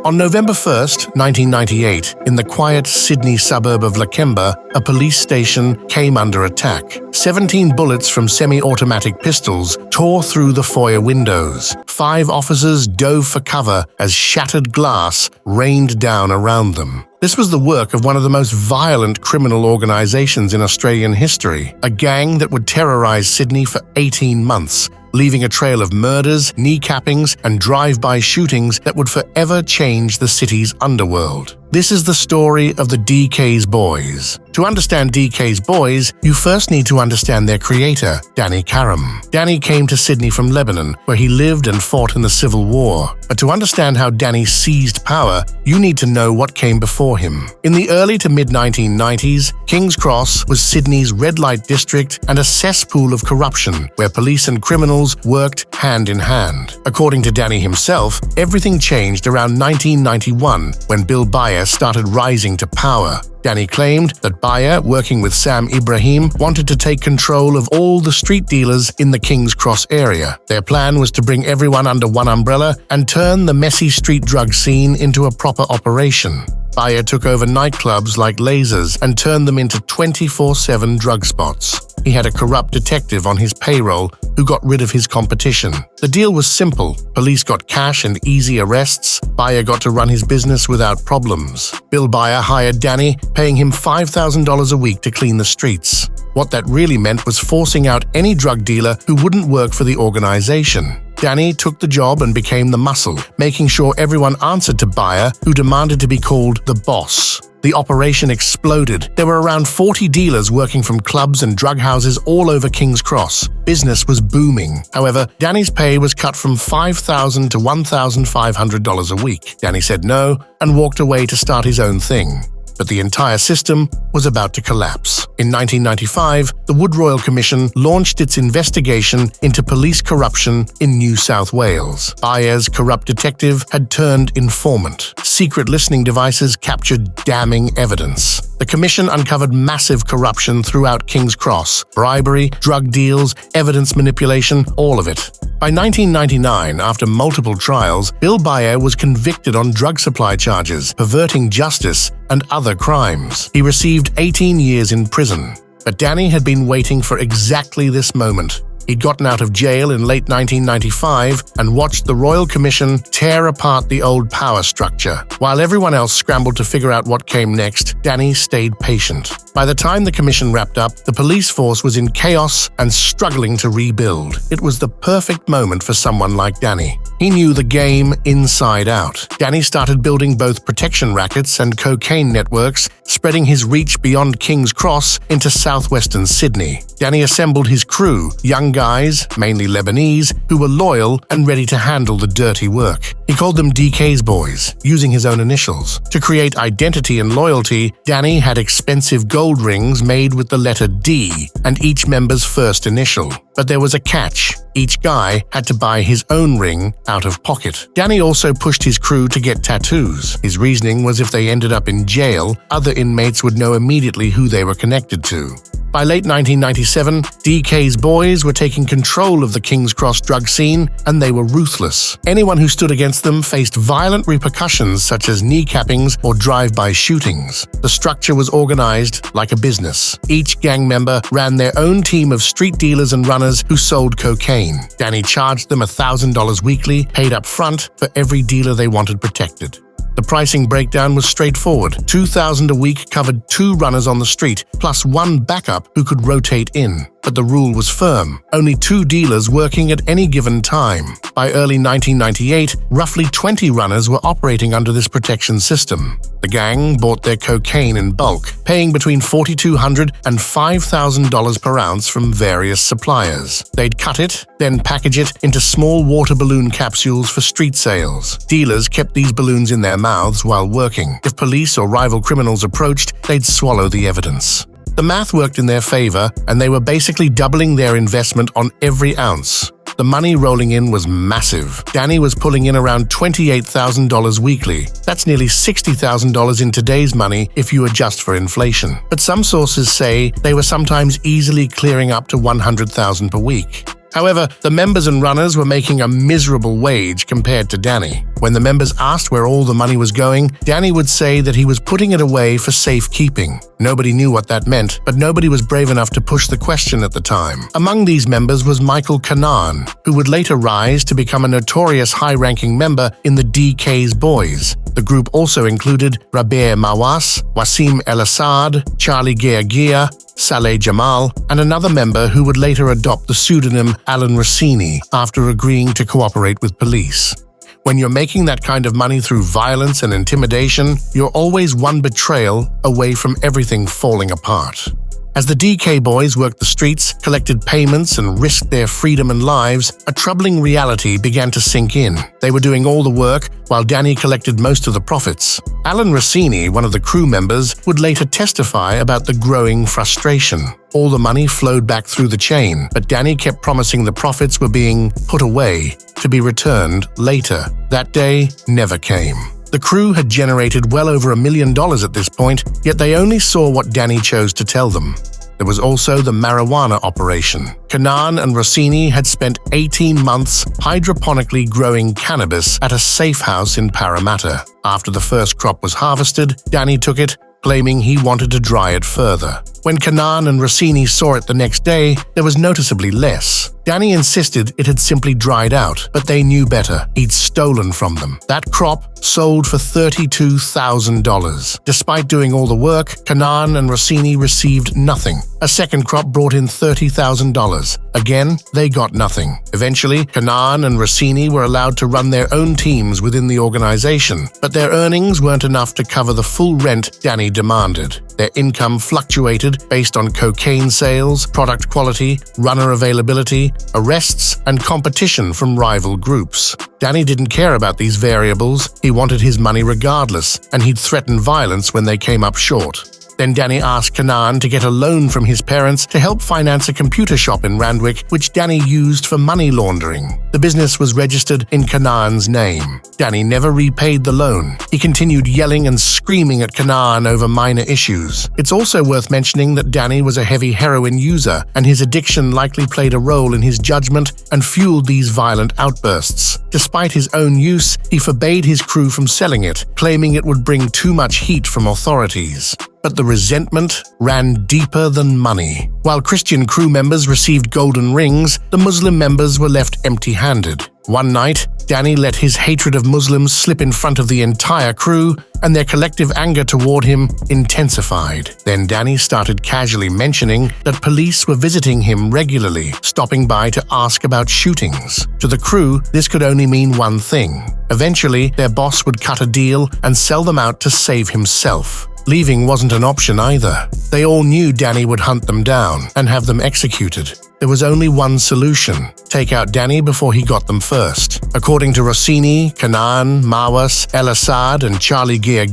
On November 1st, 1998, in the quiet Sydney suburb of Lakemba, a police station came under attack. 17 bullets from semi-automatic pistols tore through the foyer windows. 5 officers dove for cover as shattered glass rained down around them. This was the work of one of the most violent criminal organizations in Australian history, a gang that would terrorize Sydney for 18 months, leaving a trail of murders, kneecappings, and drive-by shootings that would forever change the city's underworld. This is the story of the DK's Boys. To understand DK's Boys, you first need to understand their creator, Danny Karam. Danny came to Sydney from Lebanon, where he lived and fought in the Civil War. But to understand how Danny seized power, you need to know what came before him. In the early to mid-1990s, King's Cross was Sydney's red light district and a cesspool of corruption, where police and criminals worked hand in hand. According to Danny himself, everything changed around 1991 when Bill Bayer started rising to power. Danny claimed that Bayer, working with Sam Ibrahim, wanted to take control of all the street dealers in the King's Cross area. Their plan was to bring everyone under one umbrella and turn the messy street drug scene into a proper operation. Bayer took over nightclubs like Lasers and turned them into 24/7 drug spots. He had a corrupt detective on his payroll who got rid of his competition. The deal was simple. Police got cash and easy arrests. Bayer got to run his business without problems. Bill Bayer hired Danny, paying him $5,000 a week to clean the streets. What that really meant was forcing out any drug dealer who wouldn't work for the organization. Danny took the job and became the muscle, making sure everyone answered to Bayer, who demanded to be called the boss. The operation exploded. There were around 40 dealers working from clubs and drug houses all over King's Cross. Business was booming. However, Danny's pay was cut from $5,000 to $1,500 a week. Danny said no and walked away to start his own thing. But the entire system was about to collapse. In 1995, the Wood Royal Commission launched its investigation into police corruption in New South Wales. Bayer's corrupt detective had turned informant. Secret listening devices captured damning evidence. The commission uncovered massive corruption throughout King's Cross: bribery, drug deals, evidence manipulation, all of it. By 1999, after multiple trials, Bill Bayer was convicted on drug supply charges, perverting justice, and other crimes. He received 18 years in prison. But Danny had been waiting for exactly this moment. He'd gotten out of jail in late 1995 and watched the Royal Commission tear apart the old power structure. While everyone else scrambled to figure out what came next, Danny stayed patient. By the time the commission wrapped up, the police force was in chaos and struggling to rebuild. It was the perfect moment for someone like Danny. He knew the game inside out. Danny started building both protection rackets and cocaine networks, spreading his reach beyond King's Cross into southwestern Sydney. Danny assembled his crew, young guys, mainly Lebanese, who were loyal and ready to handle the dirty work. He called them DK's Boys, using his own initials. To create identity and loyalty, Danny had expensive gold rings made with the letter D and each member's first initial. But there was a catch. Each guy had to buy his own ring out of pocket. Danny also pushed his crew to get tattoos. His reasoning was if they ended up in jail, other inmates would know immediately who they were connected to. By late 1997, DK's Boys were taking control of the King's Cross drug scene, and they were ruthless. Anyone who stood against them faced violent repercussions such as kneecappings or drive-by shootings. The structure was organized like a business. Each gang member ran their own team of street dealers and runners who sold cocaine. Danny charged them $1,000 weekly, paid up front for every dealer they wanted protected. The pricing breakdown was straightforward. $2,000 a week covered 2 runners on the street, plus 1 backup who could rotate in. But the rule was firm. Only 2 dealers working at any given time. By early 1998, roughly 20 runners were operating under this protection system. The gang bought their cocaine in bulk, paying between $4,200 and $5,000 per ounce from various suppliers. They'd cut it, then package it into small water balloon capsules for street sales. Dealers kept these balloons in their mouths while working. If police or rival criminals approached, they'd swallow the evidence. The math worked in their favor, and they were basically doubling their investment on every ounce. The money rolling in was massive. Danny was pulling in around $28,000 weekly. That's nearly $60,000 in today's money if you adjust for inflation. But some sources say they were sometimes easily clearing up to $100,000 per week. However, the members and runners were making a miserable wage compared to Danny. When the members asked where all the money was going, Danny would say that he was putting it away for safekeeping. Nobody knew what that meant, but nobody was brave enough to push the question at the time. Among these members was Michael Karam, who would later rise to become a notorious high-ranking member in the DK's Boys. The group also included Rabea Mawas, Wasim El-Assad, Charlie Gear, Saleh Jamal, and another member who would later adopt the pseudonym Alan Rossini after agreeing to cooperate with police. When you're making that kind of money through violence and intimidation, you're always one betrayal away from everything falling apart. As the DK boys worked the streets, collected payments, and risked their freedom and lives, a troubling reality began to sink in. They were doing all the work, while Danny collected most of the profits. Alan Rossini, one of the crew members, would later testify about the growing frustration. All the money flowed back through the chain, but Danny kept promising the profits were being put away, to be returned later. That day never came. The crew had generated well over $1 million at this point, yet they only saw what Danny chose to tell them. There was also the marijuana operation. Karam and Rossini had spent 18 months hydroponically growing cannabis at a safe house in Parramatta. After the first crop was harvested, Danny took it, claiming he wanted to dry it further. When Karam and Rossini saw it the next day, there was noticeably less. Danny insisted it had simply dried out, but they knew better. He'd stolen from them. That crop sold for $32,000. Despite doing all the work, Karam and Rossini received nothing. A second crop brought in $30,000. Again, they got nothing. Eventually, Karam and Rossini were allowed to run their own teams within the organization, but their earnings weren't enough to cover the full rent Danny demanded. Their income fluctuated based on cocaine sales, product quality, runner availability, arrests, and competition from rival groups. Danny didn't care about these variables. He wanted his money regardless, and he'd threaten violence when they came up short. Then Danny asked Karam to get a loan from his parents to help finance a computer shop in Randwick, which Danny used for money laundering. The business was registered in Karam's name. Danny never repaid the loan. He continued yelling and screaming at Karam over minor issues. It's also worth mentioning that Danny was a heavy heroin user, and his addiction likely played a role in his judgment and fueled these violent outbursts. Despite his own use, he forbade his crew from selling it, claiming it would bring too much heat from authorities. But the resentment ran deeper than money. While Christian crew members received golden rings, the Muslim members were left empty-handed. One night, Danny let his hatred of Muslims slip in front of the entire crew, and their collective anger toward him intensified. Then Danny started casually mentioning that police were visiting him regularly, stopping by to ask about shootings. To the crew, this could only mean one thing. Eventually, their boss would cut a deal and sell them out to save himself. Leaving wasn't an option either. They all knew Danny would hunt them down and have them executed. There was only one solution: take out Danny before he got them first. According to Rossini, Karam, Mawas, El-Assad, and Charlie Gear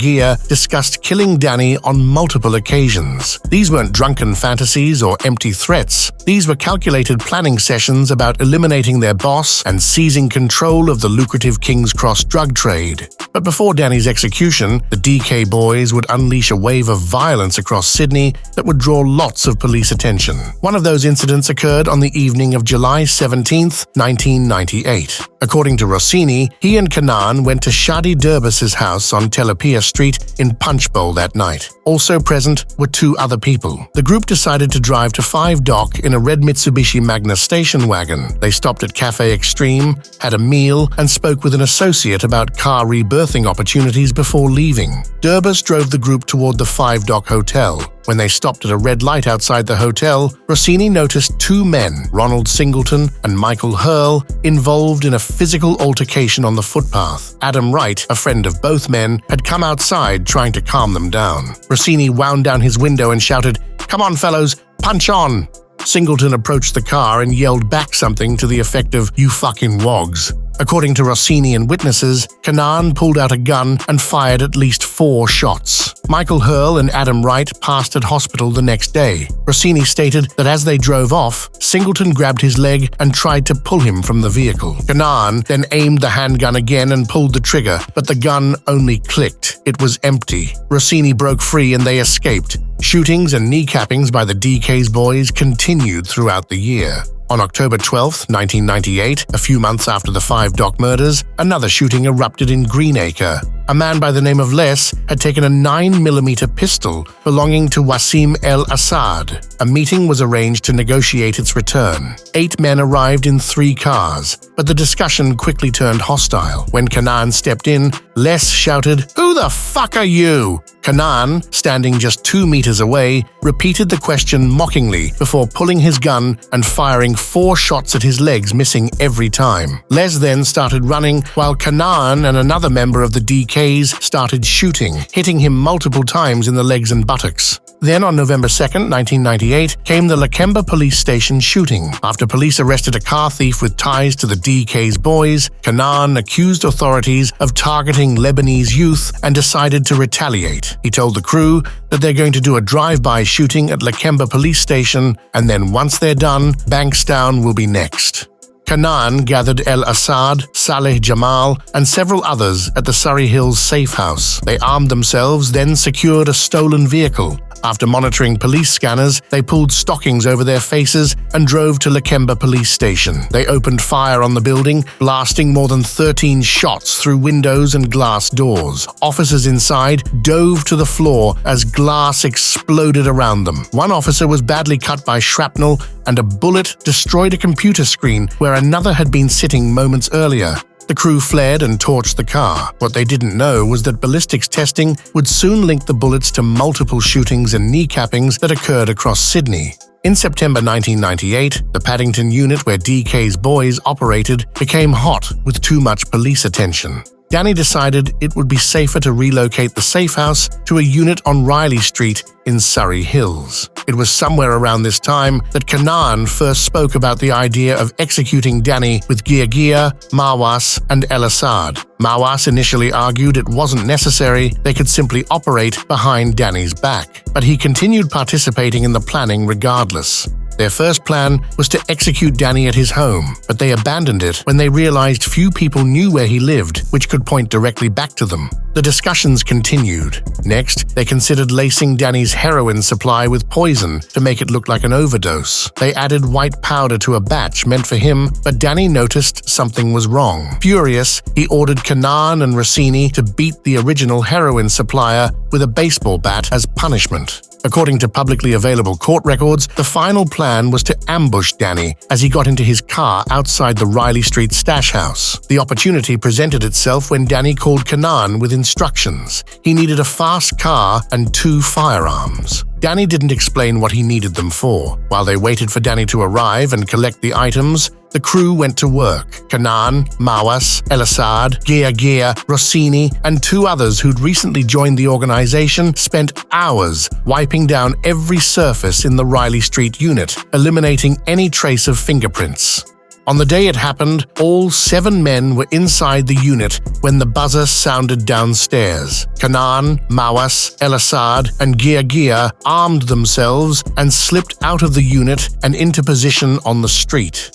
discussed killing Danny on multiple occasions. These weren't drunken fantasies or empty threats. These were calculated planning sessions about eliminating their boss and seizing control of the lucrative King's Cross drug trade. But before Danny's execution, the DK boys would unleash a wave of violence across Sydney that would draw lots of police attention. One of those incidents occurred on the evening of July 17, 1998. According to Rossini, he and Karam went to Shadi Durbas's house on Telapia Street in Punchbowl that night. Also present were two other people. The group decided to drive to 5 Dock in a red Mitsubishi Magna station wagon. They stopped at Cafe Extreme, had a meal, and spoke with an associate about car rebirthing opportunities before leaving. Durbas drove the group toward the 5 Dock Hotel. When they stopped at a red light outside the hotel, Rossini noticed two men, Ronald Singleton and Michael Hurl, involved in a physical altercation on the footpath. Adam Wright, a friend of both men, had come outside trying to calm them down. Rossini wound down his window and shouted, "Come on, fellows, punch on!" Singleton approached the car and yelled back something to the effect of, "You fucking wogs." According to Rossini and witnesses, Karam pulled out a gun and fired at least 4 shots. Michael Hurl and Adam Wright passed at hospital the next day. Rossini stated that as they drove off, Singleton grabbed his leg and tried to pull him from the vehicle. Karam then aimed the handgun again and pulled the trigger, but the gun only clicked. It was empty. Rossini broke free and they escaped. Shootings and kneecappings by the DK's boys continued throughout the year. On October 12, 1998, a few months after the 5 dock murders, another shooting erupted in Greenacre. A man by the name of Les had taken a 9mm pistol belonging to Wasim El-Assad. A meeting was arranged to negotiate its return. 8 men arrived in 3 cars, but the discussion quickly turned hostile. When Kanan stepped in, Les shouted, "Who the fuck are you?" Kanan, standing just 2 meters away, repeated the question mockingly before pulling his gun and firing 4 shots at his legs, missing every time. Les then started running while Kanan and another member of the DKs started shooting, hitting him multiple times in the legs and buttocks. Then on November 2, 1998, came the Lakemba police station shooting. After police arrested a car thief with ties to the DK's boys, Kanan accused authorities of targeting Lebanese youth and decided to retaliate. He told the crew that they're going to do a drive-by shooting at Lakemba police station, and then once they're done, Bankstown will be next. Kanan gathered El-Assad, Saleh Jamal, and several others at the Surrey Hills safe house. They armed themselves, then secured a stolen vehicle. After monitoring police scanners, they pulled stockings over their faces and drove to Lakemba police station. They opened fire on the building, blasting more than 13 shots through windows and glass doors. Officers inside dove to the floor as glass exploded around them. One officer was badly cut by shrapnel, and a bullet destroyed a computer screen where another had been sitting moments earlier. The crew fled and torched the car. What they didn't know was that ballistics testing would soon link the bullets to multiple shootings and kneecappings that occurred across Sydney. In September 1998, the Paddington unit where DK's boys operated became hot with too much police attention. Danny decided it would be safer to relocate the safe house to a unit on Riley Street in Surrey Hills. It was somewhere around this time that Kanan first spoke about the idea of executing Danny with Gia, Mawas, and El-Assad. Mawas initially argued it wasn't necessary, they could simply operate behind Danny's back. But he continued participating in the planning regardless. Their first plan was to execute Danny at his home, but they abandoned it when they realized few people knew where he lived, which could point directly back to them. The discussions continued. Next, they considered lacing Danny's heroin supply with poison to make it look like an overdose. They added white powder to a batch meant for him, but Danny noticed something was wrong. Furious, he ordered Kanan and Rossini to beat the original heroin supplier with a baseball bat as punishment. According to publicly available court records, the final plan was to ambush Danny as he got into his car outside the Riley Street stash house. The opportunity presented itself when Danny called Kanan with instructions. He needed a fast car and 2 firearms. Danny didn't explain what he needed them for. While they waited for Danny to arrive and collect the items, the crew went to work. Kanan, Mawas, El-Assad, Gia, Rossini, and 2 others who'd recently joined the organization spent hours wiping down every surface in the Riley Street unit, eliminating any trace of fingerprints. On the day it happened, all 7 men were inside the unit when the buzzer sounded downstairs. Kanan, Mawas, El-Assad, and Gia armed themselves and slipped out of the unit and into position on the street.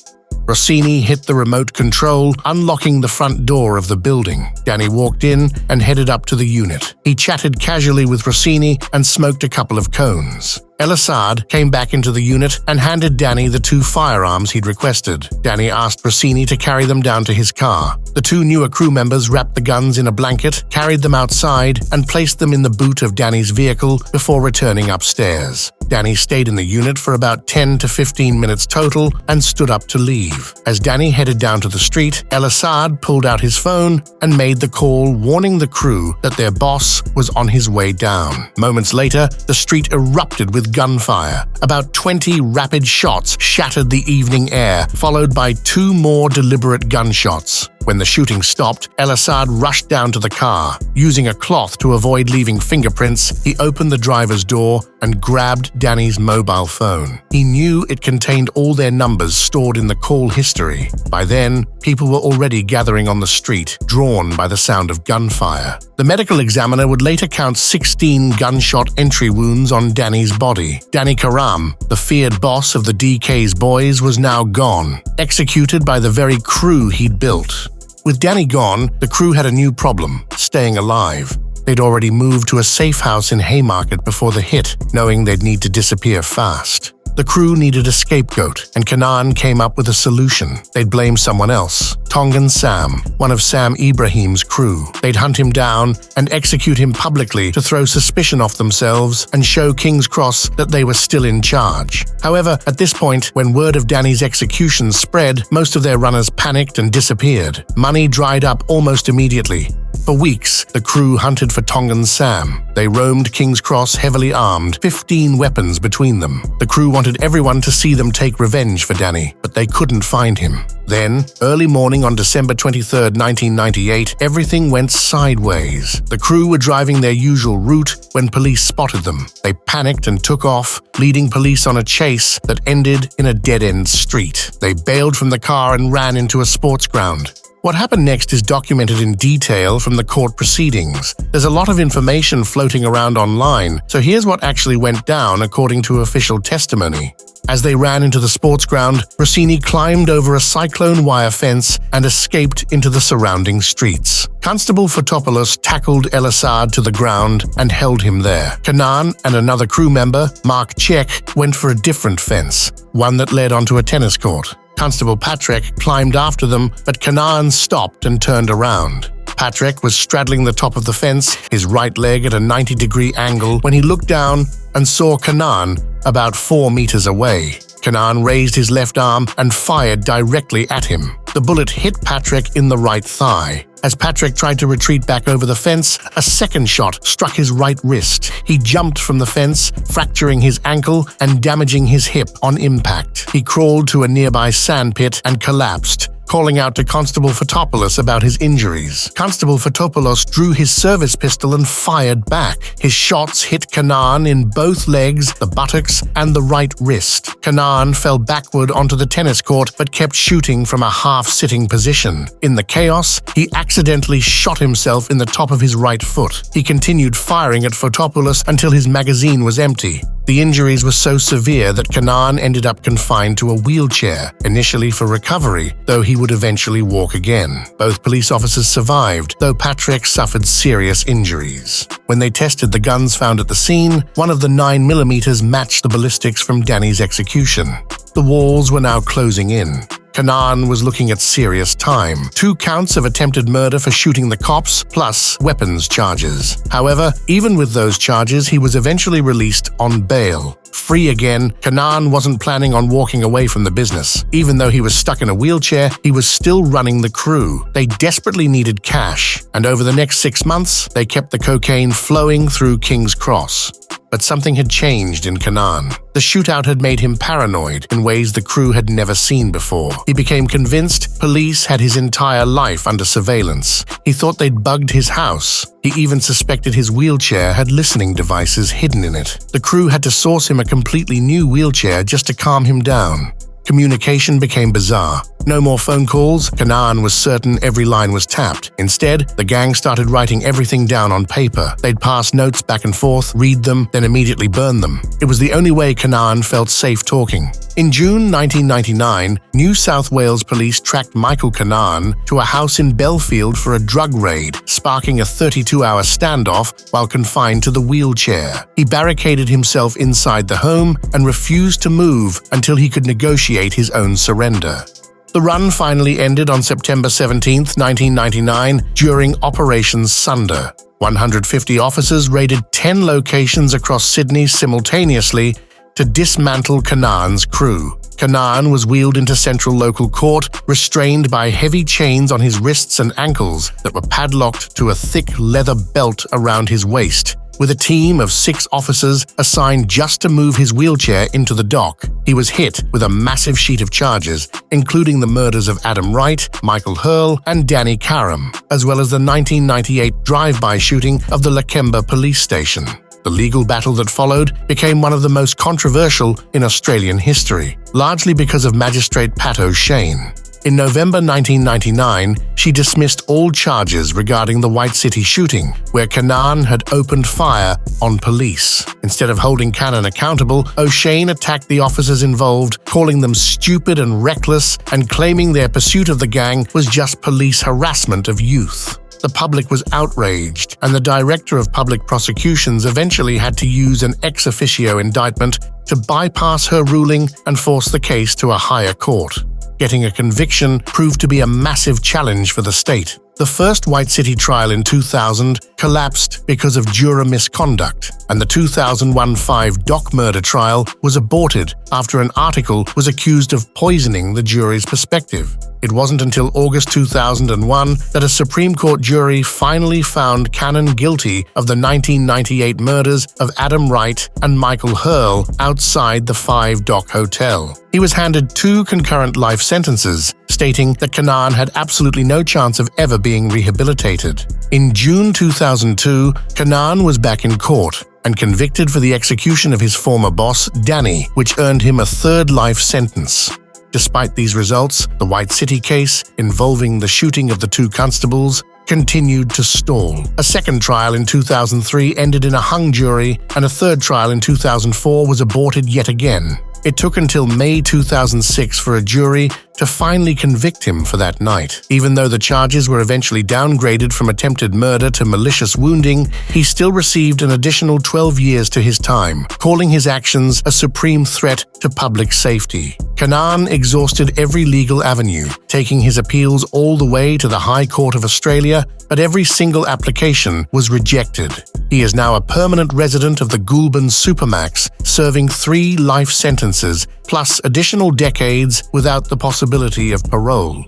Rossini hit the remote control, unlocking the front door of the building. Danny walked in and headed up to the unit. He chatted casually with Rossini and smoked a couple of cones. El-Assad came back into the unit and handed Danny the 2 firearms he'd requested. Danny asked Rossini to carry them down to his car. The 2 newer crew members wrapped the guns in a blanket, carried them outside, and placed them in the boot of Danny's vehicle before returning upstairs. Danny stayed in the unit for about 10 to 15 minutes total and stood up to leave. As Danny headed down to the street, El-Assad pulled out his phone and made the call, warning the crew that their boss was on his way down. Moments later, the street erupted with gunfire. About 20 rapid shots shattered the evening air, followed by 2 more deliberate gunshots. When the shooting stopped, El-Assad rushed down to the car. Using a cloth to avoid leaving fingerprints, he opened the driver's door and grabbed Danny's mobile phone. He knew it contained all their numbers stored in the call history. By then, people were already gathering on the street, drawn by the sound of gunfire. The medical examiner would later count 16 gunshot entry wounds on Danny's body. Danny Karam, the feared boss of the DK's boys, was now gone, executed by the very crew he'd built. With Danny gone, the crew had a new problem: staying alive. They'd already moved to a safe house in Haymarket before the hit, knowing they'd need to disappear fast. The crew needed a scapegoat, and Kanan came up with a solution. They'd blame someone else. Tongan Sam, one of Sam Ibrahim's crew. They'd hunt him down and execute him publicly to throw suspicion off themselves and show King's Cross that they were still in charge. However, at this point, when word of Danny's execution spread, most of their runners panicked and disappeared. Money dried up almost immediately. For weeks, the crew hunted for Tongan Sam. They roamed King's Cross heavily armed, 15 weapons between them. The crew wanted everyone to see them take revenge for Danny, but they couldn't find him. Then, early morning on December 23, 1998, everything went sideways. The crew were driving their usual route when police spotted them. They panicked and took off, leading police on a chase that ended in a dead-end street. They bailed from the car and ran into a sports ground. What happened next is documented in detail from the court proceedings. There's a lot of information floating around online, so here's what actually went down according to official testimony. As they ran into the sports ground, Rossini climbed over a cyclone wire fence and escaped into the surrounding streets. Constable Fotopoulos tackled El Assad to the ground and held him there. Kanan and another crew member, Mark Czech, went for a different fence, one that led onto a tennis court. Constable Patrick climbed after them, but Kanan stopped and turned around. Patrick was straddling the top of the fence, his right leg at a 90-degree angle, when he looked down and saw Kanan about 4 meters away. Kanan raised his left arm and fired directly at him. The bullet hit Patrick in the right thigh. As Patrick tried to retreat back over the fence, a second shot struck his right wrist. He jumped from the fence, fracturing his ankle and damaging his hip on impact. He crawled to a nearby sand pit and collapsed, calling out to Constable Fotopoulos about his injuries. Constable Fotopoulos drew his service pistol and fired back. His shots hit Kanan in both legs, the buttocks, and the right wrist. Kanan fell backward onto the tennis court but kept shooting from a half-sitting position. In the chaos, he accidentally shot himself in the top of his right foot. He continued firing at Fotopoulos until his magazine was empty. The injuries were so severe that Kanan ended up confined to a wheelchair, initially for recovery, though he would eventually walk again. Both police officers survived, though Patrick suffered serious injuries. When they tested the guns found at the scene, one of the 9mm matched the ballistics from Danny's execution. The walls were now closing in. Kanan was looking at serious time. 2 counts of attempted murder for shooting the cops, plus weapons charges. However, even with those charges, he was eventually released on bail. Free again, Kanan wasn't planning on walking away from the business. Even though he was stuck in a wheelchair, he was still running the crew. They desperately needed cash, and over the next 6 months, they kept the cocaine flowing through King's Cross. But something had changed in Kanan. The shootout had made him paranoid in ways the crew had never seen before. He became convinced police had his entire life under surveillance. He thought they'd bugged his house. He even suspected his wheelchair had listening devices hidden in it. The crew had to source him a completely new wheelchair just to calm him down. Communication became bizarre. No more phone calls. Kanan was certain every line was tapped. Instead, the gang started writing everything down on paper. They'd pass notes back and forth, read them, then immediately burn them. It was the only way Kanan felt safe talking. In June 1999, New South Wales police tracked Michael Kanan to a house in Belfield for a drug raid, sparking a 32-hour standoff while confined to the wheelchair. He barricaded himself inside the home and refused to move until he could negotiate his own surrender. The run finally ended on September 17, 1999, during Operation Sunder. 150 officers raided 10 locations across Sydney simultaneously to dismantle Kanan's crew. Kanan was wheeled into Central Local Court, restrained by heavy chains on his wrists and ankles that were padlocked to a thick leather belt around his waist. With a team of 6 officers assigned just to move his wheelchair into the dock, he was hit with a massive sheet of charges, including the murders of Adam Wright, Michael Hurl, and Danny Karam, as well as the 1998 drive-by shooting of the Lakemba police station. The legal battle that followed became one of the most controversial in Australian history, largely because of Magistrate Pat O'Shane. In November 1999, she dismissed all charges regarding the White City shooting, where Kanan had opened fire on police. Instead of holding Kanan accountable, O'Shane attacked the officers involved, calling them stupid and reckless and claiming their pursuit of the gang was just police harassment of youth. the public was outraged, and the Director of Public Prosecutions eventually had to use an ex officio indictment to bypass her ruling and force the case to a higher court. Getting a conviction proved to be a massive challenge for the state. The first White City trial in 2000 collapsed because of juror misconduct, and the 2001 5-dock murder trial was aborted after an article was accused of poisoning the jury's perspective. It wasn't until August 2001 that a Supreme Court jury finally found Cannon guilty of the 1998 murders of Adam Wright and Michael Hurl outside the 5-dock hotel. He was handed 2 concurrent life sentences, stating that Cannon had absolutely no chance of ever being rehabilitated. In June 2002, Cannon was back in court and convicted for the execution of his former boss, Danny, which earned him a 3rd life sentence. Despite these results, the White City case, involving the shooting of the 2 constables, continued to stall. A second trial in 2003 ended in a hung jury, and a 3rd trial in 2004 was aborted yet again. It took until May 2006 for a jury to finally convict him for that night. Even though the charges were eventually downgraded from attempted murder to malicious wounding, he still received an additional 12 years to his time, calling his actions a supreme threat to public safety. Cannon exhausted every legal avenue, taking his appeals all the way to the High Court of Australia, but every single application was rejected. He is now a permanent resident of the Goulburn Supermax, serving 3 life sentences, plus additional decades without the possibility of parole.